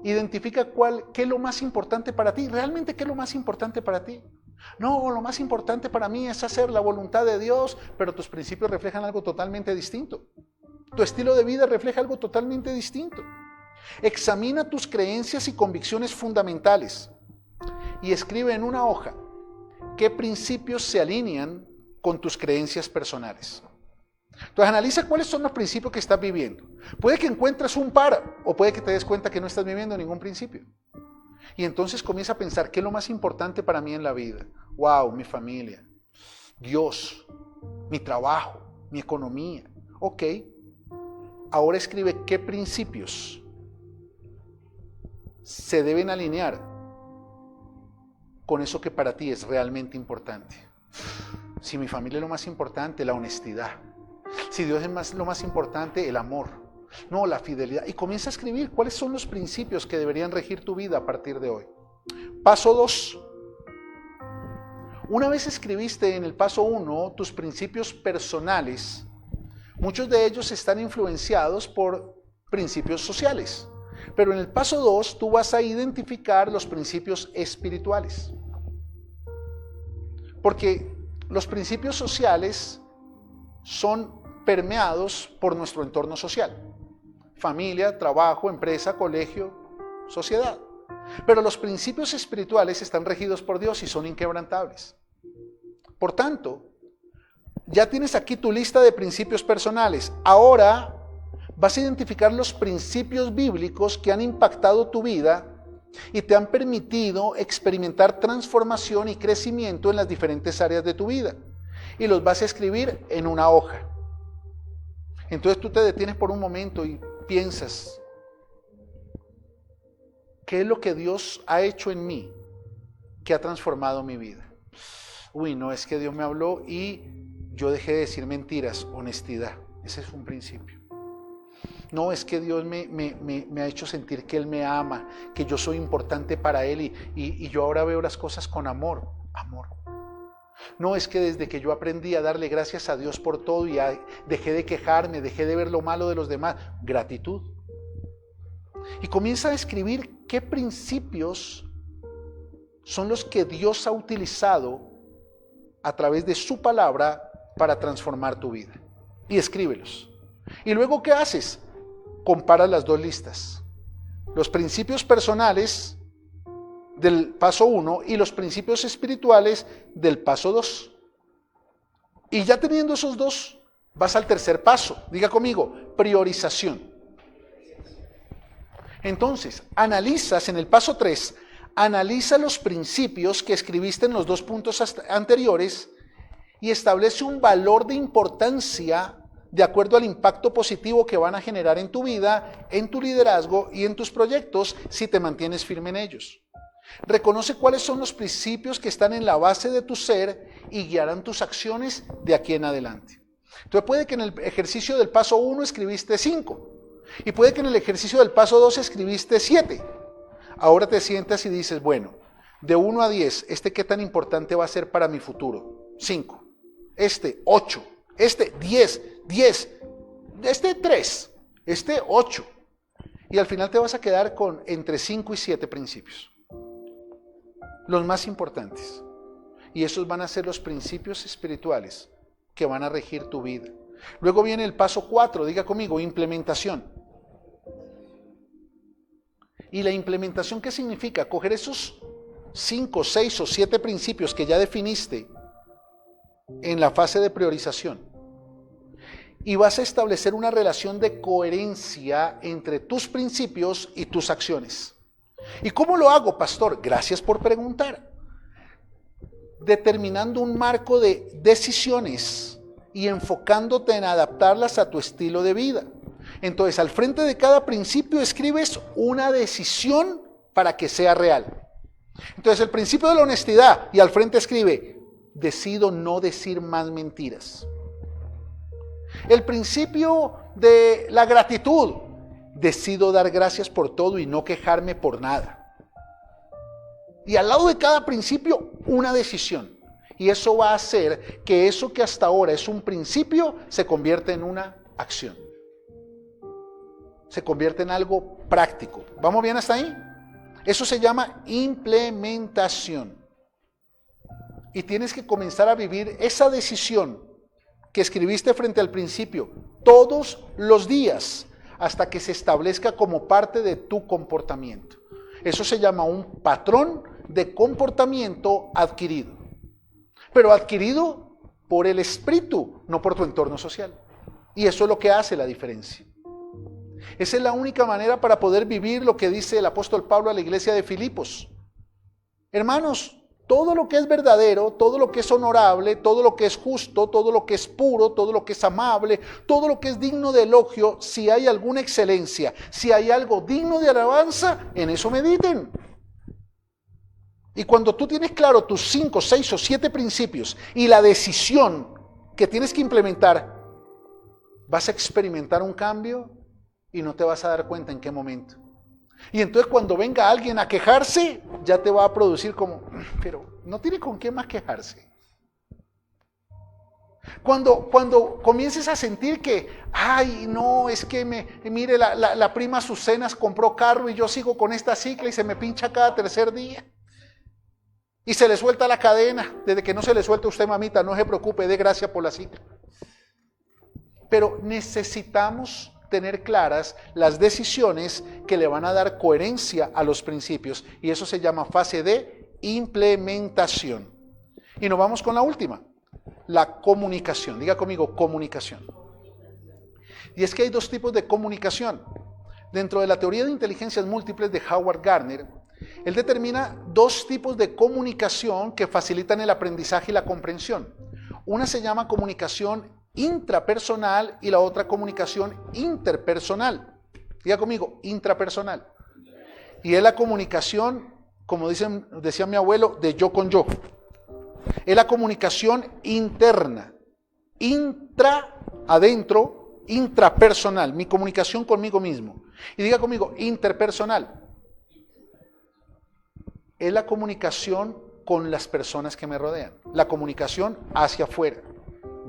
identifica qué es lo más importante para ti. ¿Realmente qué es lo más importante para ti? No, lo más importante para mí es hacer la voluntad de Dios, pero tus principios reflejan algo totalmente distinto. Tu estilo de vida refleja algo totalmente distinto. Examina tus creencias y convicciones fundamentales y escribe en una hoja qué principios se alinean con tus creencias personales. Entonces analiza cuáles son los principios que estás viviendo. Puede que encuentres un par o puede que te des cuenta que no estás viviendo ningún principio. Y entonces comienza a pensar qué es lo más importante para mí en la vida. Wow, mi familia, Dios, mi trabajo, mi economía. Ok, ahora escribe qué principios se deben alinear con eso que para ti es realmente importante. Si mi familia es lo más importante, la honestidad. Si Dios es lo más importante, el amor. No, la fidelidad. Y comienza a escribir cuáles son los principios que deberían regir tu vida a partir de hoy. Paso 2. Una vez escribiste en el paso 1 tus principios personales, muchos de ellos están influenciados por principios sociales. Pero en el paso 2 tú vas a identificar los principios espirituales. Porque los principios sociales son permeados por nuestro entorno social. familia, trabajo, empresa, colegio, sociedad. Pero los principios espirituales están regidos por Dios y son inquebrantables. Por tanto, ya tienes aquí tu lista de principios personales. Ahora vas a identificar los principios bíblicos que han impactado tu vida y te han permitido experimentar transformación y crecimiento en las diferentes áreas de tu vida. Y los vas a escribir en una hoja. Entonces tú te detienes por un momento y piensas, ¿qué es lo que Dios ha hecho en mí que ha transformado mi vida? Uy, no, es que Dios me habló y yo dejé de decir mentiras, honestidad. Ese es un principio. No, es que Dios me ha hecho sentir que Él me ama, que yo soy importante para Él y yo ahora veo las cosas con amor. Amor. No, es que desde que yo aprendí a darle gracias a Dios por todo y dejé de quejarme, dejé de ver lo malo de los demás. Gratitud. Y comienza a escribir qué principios son los que Dios ha utilizado a través de su palabra para transformar tu vida. Y escríbelos. Y luego, ¿qué haces? Comparas las dos listas. Los principios personales del paso 1 y los principios espirituales del paso 2. Y ya teniendo esos dos, vas al tercer paso. Diga conmigo, priorización. Entonces, analizas en el paso 3, analiza los principios que escribiste en los 2 puntos anteriores y establece un valor de importancia de acuerdo al impacto positivo que van a generar en tu vida, en tu liderazgo y en tus proyectos si te mantienes firme en ellos. Reconoce cuáles son los principios que están en la base de tu ser y guiarán tus acciones de aquí en adelante. Entonces puede que en el ejercicio del paso 1 escribiste 5 y puede que en el ejercicio del paso 2 escribiste 7. Ahora te sientas y dices, bueno, de 1 a 10, ¿qué tan importante va a ser para mi futuro? 5. 8. 10. 3. 8. Y al final te vas a quedar con entre 5 y 7 principios. Los más importantes. Y esos van a ser los principios espirituales que van a regir tu vida. Luego viene el paso 4, diga conmigo, implementación. ¿Y la implementación qué significa? Coger esos 5, 6 o 7 principios que ya definiste en la fase de priorización. Y vas a establecer una relación de coherencia entre tus principios y tus acciones. ¿Y cómo lo hago, pastor? Gracias por preguntar. Determinando un marco de decisiones y enfocándote en adaptarlas a tu estilo de vida. Entonces, al frente de cada principio escribes una decisión para que sea real. Entonces, el principio de la honestidad, y al frente escribe, decido no decir más mentiras. El principio de la gratitud, decido dar gracias por todo y no quejarme por nada. Y al lado de cada principio, una decisión. Y eso va a hacer que eso que hasta ahora es un principio se convierta en una acción. Se convierte en algo práctico. ¿Vamos bien hasta ahí? Eso se llama implementación. Y tienes que comenzar a vivir esa decisión que escribiste frente al principio todos los días hasta que se establezca como parte de tu comportamiento. Eso se llama un patrón de comportamiento adquirido. Pero adquirido por el espíritu, no por tu entorno social. Y eso es lo que hace la diferencia. Esa es la única manera para poder vivir lo que dice el apóstol Pablo a la iglesia de Filipos. Hermanos, todo lo que es verdadero, todo lo que es honorable, todo lo que es justo, todo lo que es puro, todo lo que es amable, todo lo que es digno de elogio, si hay alguna excelencia, si hay algo digno de alabanza, en eso mediten. Y cuando tú tienes claro tus 5, 6 o 7 principios y la decisión que tienes que implementar, vas a experimentar un cambio y no te vas a dar cuenta en qué momento. Y entonces cuando venga alguien a quejarse, ya te va a producir como, pero no tiene con qué más quejarse. Cuando comiences a sentir que, ay, no, es que mire, la prima Azucenas compró carro y yo sigo con esta cicla y se me pincha cada tercer día. Y se le suelta la cadena. Desde que no se le suelte a usted, mamita, no se preocupe, dé gracias por la cicla. Pero necesitamos tener claras las decisiones que le van a dar coherencia a los principios. Y eso se llama fase de implementación. Y nos vamos con la última, la comunicación. Diga conmigo, comunicación. Y es que hay dos tipos de comunicación. Dentro de la teoría de inteligencias múltiples de Howard Gardner, él determina dos tipos de comunicación que facilitan el aprendizaje y la comprensión. Una se llama comunicación intrapersonal y la otra comunicación interpersonal. Diga conmigo, intrapersonal. Y es la comunicación, como decía mi abuelo, de yo con yo. Es la comunicación interna, adentro, intrapersonal, mi comunicación conmigo mismo. Y diga conmigo, interpersonal. Es la comunicación con las personas que me rodean, la comunicación hacia afuera.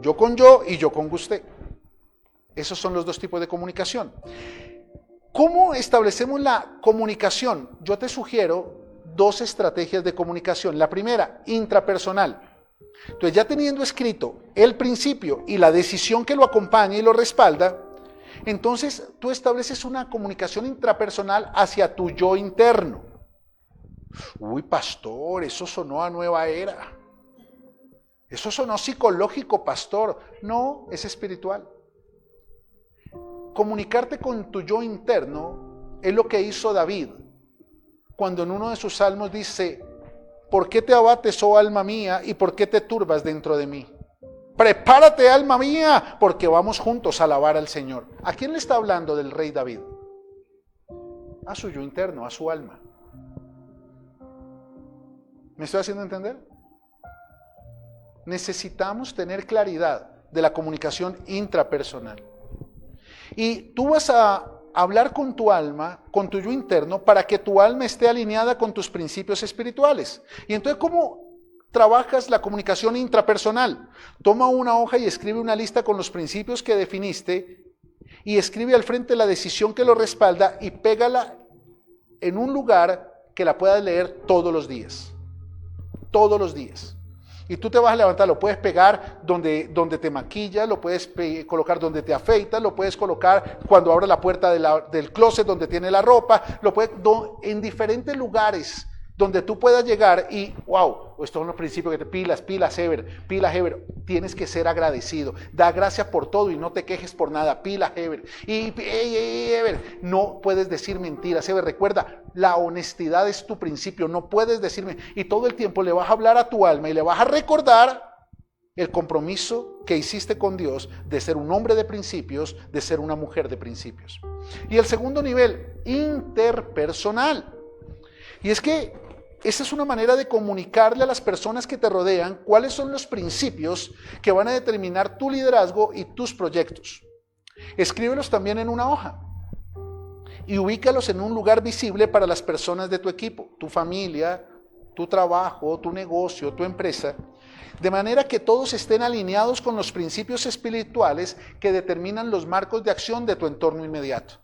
Yo con yo y yo con usted. Esos son los dos tipos de comunicación. ¿Cómo establecemos la comunicación? Yo te sugiero dos estrategias de comunicación. La primera, intrapersonal. Entonces, ya teniendo escrito el principio y la decisión que lo acompaña y lo respalda, entonces tú estableces una comunicación intrapersonal hacia tu yo interno. Uy, pastor, eso sonó a nueva era. Eso sonó psicológico, pastor. No, es espiritual. Comunicarte con tu yo interno es lo que hizo David cuando en uno de sus salmos dice: ¿por qué te abates, oh alma mía, y por qué te turbas dentro de mí? Prepárate, alma mía, porque vamos juntos a alabar al Señor. ¿A quién le está hablando del rey David? A su yo interno, a su alma. ¿Me estoy haciendo entender? Necesitamos tener claridad de la comunicación intrapersonal. Y tú vas a hablar con tu alma, con tu yo interno, para que tu alma esté alineada con tus principios espirituales. Y entonces, ¿cómo trabajas la comunicación intrapersonal? Toma una hoja y escribe una lista con los principios que definiste y escribe al frente la decisión que lo respalda y pégala en un lugar que la puedas leer todos los días. Todos los días. Y tú te vas a levantar, lo puedes pegar donde te maquillas, lo puedes colocar donde te afeitas, lo puedes colocar cuando abres la puerta del closet donde tiene la ropa, en diferentes lugares donde tú puedas llegar y, wow, estos son los principios que te pilas, Heber, tienes que ser agradecido, da gracias por todo y no te quejes por nada, pilas, Heber, Heber, no puedes decir mentiras, Heber, recuerda, la honestidad es tu principio, no puedes decirme, y todo el tiempo le vas a hablar a tu alma y le vas a recordar el compromiso que hiciste con Dios de ser un hombre de principios, de ser una mujer de principios. Y el segundo nivel, interpersonal, y es que esa es una manera de comunicarle a las personas que te rodean cuáles son los principios que van a determinar tu liderazgo y tus proyectos. Escríbelos también en una hoja y ubícalos en un lugar visible para las personas de tu equipo, tu familia, tu trabajo, tu negocio, tu empresa, de manera que todos estén alineados con los principios espirituales que determinan los marcos de acción de tu entorno inmediato.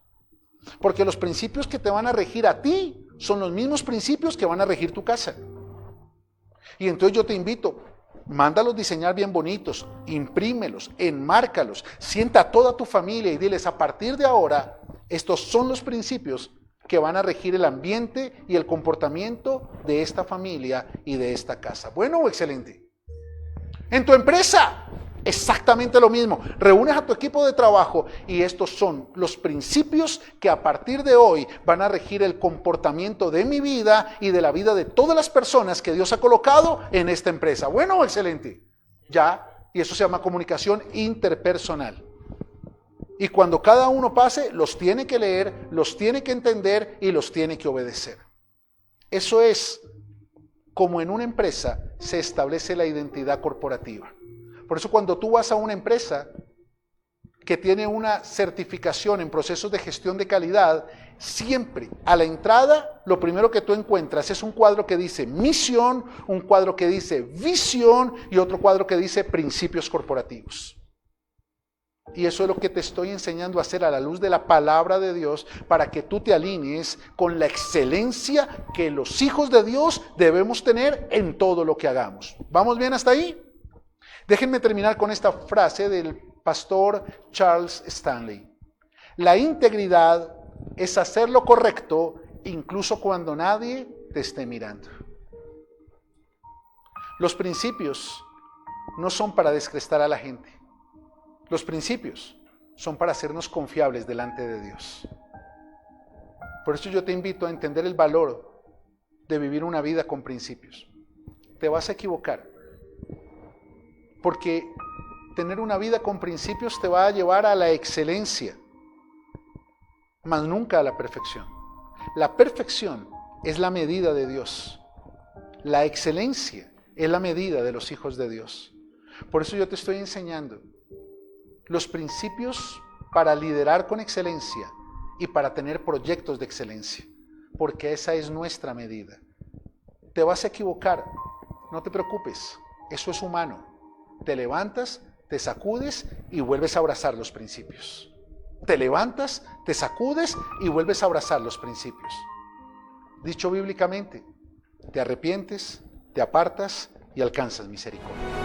Porque los principios que te van a regir a ti son los mismos principios que van a regir tu casa. Y entonces yo te invito, mándalos diseñar bien bonitos, imprímelos, enmárcalos, sienta a toda tu familia y diles: a partir de ahora, estos son los principios que van a regir el ambiente y el comportamiento de esta familia y de esta casa. ¿Bueno o excelente? En tu empresa, exactamente lo mismo. Reúnes a tu equipo de trabajo y estos son los principios que a partir de hoy van a regir el comportamiento de mi vida y de la vida de todas las personas que Dios ha colocado en esta empresa. ¿Bueno, excelente? Ya, y eso se llama comunicación interpersonal. Y cuando cada uno pase, los tiene que leer, los tiene que entender y los tiene que obedecer. Eso es como en una empresa se establece la identidad corporativa. Por eso cuando tú vas a una empresa que tiene una certificación en procesos de gestión de calidad, siempre a la entrada lo primero que tú encuentras es un cuadro que dice misión, un cuadro que dice visión y otro cuadro que dice principios corporativos. Y eso es lo que te estoy enseñando a hacer a la luz de la palabra de Dios para que tú te alinees con la excelencia que los hijos de Dios debemos tener en todo lo que hagamos. ¿Vamos bien hasta ahí? Déjenme terminar con esta frase del pastor Charles Stanley. La integridad es hacer lo correcto incluso cuando nadie te esté mirando. Los principios no son para descrestar a la gente. Los principios son para hacernos confiables delante de Dios. Por eso yo te invito a entender el valor de vivir una vida con principios. Te vas a equivocar, porque tener una vida con principios te va a llevar a la excelencia, mas nunca a la perfección. La perfección es la medida de Dios. La excelencia es la medida de los hijos de Dios. Por eso yo te estoy enseñando los principios para liderar con excelencia y para tener proyectos de excelencia, porque esa es nuestra medida. Te vas a equivocar, no te preocupes, eso es humano. Te levantas, te sacudes y vuelves a abrazar los principios. Te levantas, te sacudes y vuelves a abrazar los principios. Dicho bíblicamente, te arrepientes, te apartas y alcanzas misericordia.